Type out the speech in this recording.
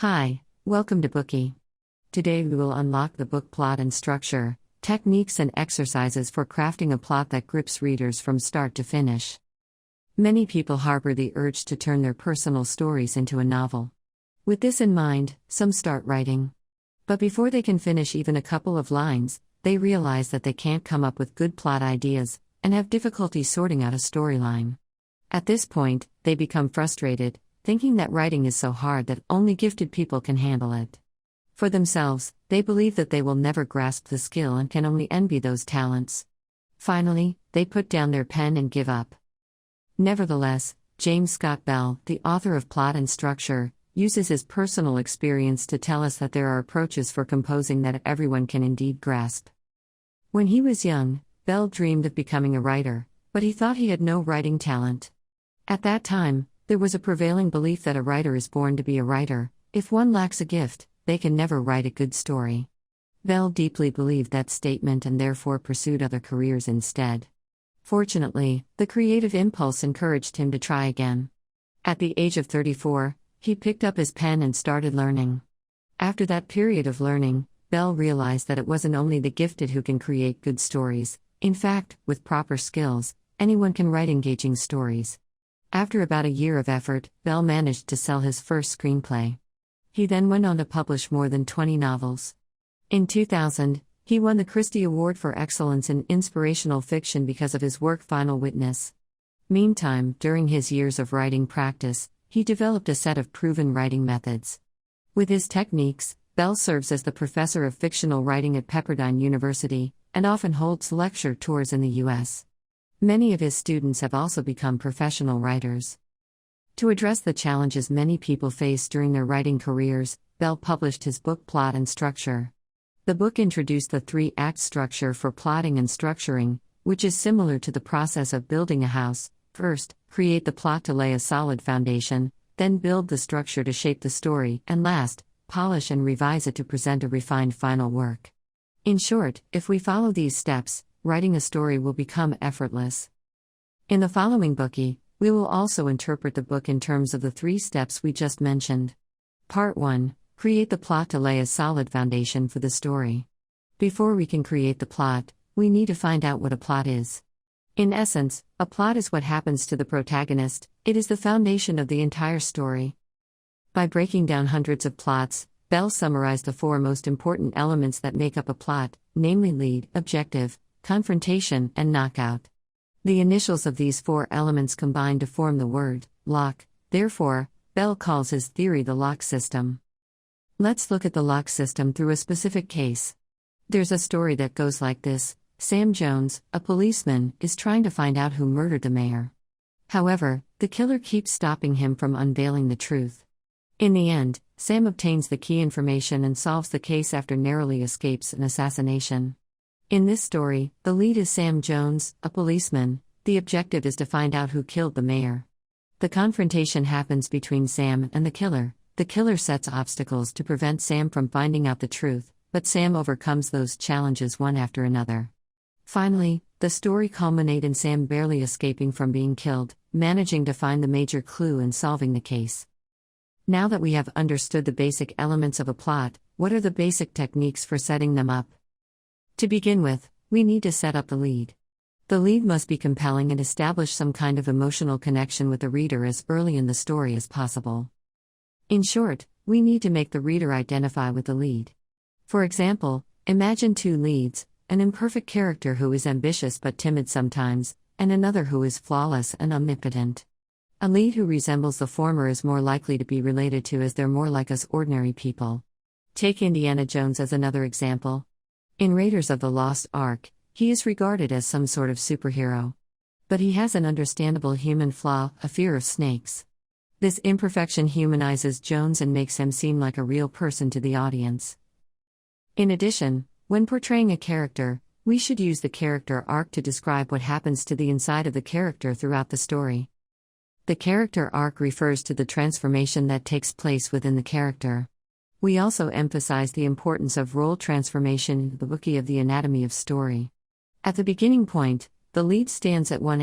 Hi, welcome to Bookey. Today we will unlock the book plot and structure, techniques and exercises for crafting a plot that grips readers from start to finish. Many people harbor the urge to turn their personal stories into a novel. With this in mind, some start writing. But before they can finish even a couple of lines, they realize that they can't come up with good plot ideas, and have difficulty sorting out a storyline. At this point, they become frustrated, thinking that writing is so hard that only gifted people can handle it. For themselves, they believe that they will never grasp the skill and can only envy those talents. Finally, they put down their pen and give up. Nevertheless, James Scott Bell, the author of Plot and Structure, uses his personal experience to tell us that there are approaches for composing that everyone can indeed grasp. When he was young, Bell dreamed of becoming a writer, but he thought he had no writing talent. At that time, there was a prevailing belief that a writer is born to be a writer. If one lacks a gift, they can never write a good story. Bell deeply believed that statement and therefore pursued other careers instead. Fortunately, the creative impulse encouraged him to try again. At the age of 34, he picked up his pen and started learning. After that period of learning, Bell realized that it wasn't only the gifted who can create good stories. In fact, with proper skills, anyone can write engaging stories. After about a year of effort, Bell managed to sell his first screenplay. He then went on to publish more than 20 novels. In 2000, he won the Christy Award for Excellence in Inspirational Fiction because of his work Final Witness. Meantime, during his years of writing practice, he developed a set of proven writing methods. With his techniques, Bell serves as the professor of fictional writing at Pepperdine University, and often holds lecture tours in the U.S. Many of his students have also become professional writers. To address the challenges many people face during their writing careers, Bell published his book Plot and Structure. The book introduced the 3-act structure for plotting and structuring, which is similar to the process of building a house. First, create the plot to lay a solid foundation, then build the structure to shape the story, and last, polish and revise it to present a refined final work. In short, if we follow these steps, writing a story will become effortless. In the following Bookey, we will also interpret the book in terms of the 3 steps we just mentioned. Part 1. Create the plot to lay a solid foundation for the story. Before we can create the plot, we need to find out what a plot is. In essence, a plot is what happens to the protagonist. It is the foundation of the entire story. By breaking down hundreds of plots, Bell summarized the 4 most important elements that make up a plot, namely lead, objective, confrontation, and knockout. The initials of these 4 elements combine to form the word lock. Therefore, Bell calls his theory the lock system. Let's look at the lock system through a specific case. There's a story that goes like this. Sam Jones, a policeman, is trying to find out who murdered the mayor. However, the killer keeps stopping him from unveiling the truth. In the end, Sam obtains the key information and solves the case after narrowly escapes an assassination. In this story, the lead is Sam Jones, a policeman. The objective is to find out who killed the mayor. The confrontation happens between Sam and the killer. The killer sets obstacles to prevent Sam from finding out the truth, but Sam overcomes those challenges one after another. Finally, the story culminates in Sam barely escaping from being killed, managing to find the major clue and solving the case. Now that we have understood the basic elements of a plot, what are the basic techniques for setting them up? To begin with, we need to set up the lead. The lead must be compelling and establish some kind of emotional connection with the reader as early in the story as possible. In short, we need to make the reader identify with the lead. For example, imagine 2 leads, an imperfect character who is ambitious but timid sometimes, and another who is flawless and omnipotent. A lead who resembles the former is more likely to be related to as they're more like us ordinary people. Take Indiana Jones as another example. In Raiders of the Lost Ark, he is regarded as some sort of superhero. But he has an understandable human flaw, a fear of snakes. This imperfection humanizes Jones and makes him seem like a real person to the audience. In addition, when portraying a character, we should use the character arc to describe what happens to the inside of the character throughout the story. The character arc refers to the transformation that takes place within the character. We also emphasize the importance of role transformation in the Bookey of the Anatomy of Story. At the beginning point, the lead stands at one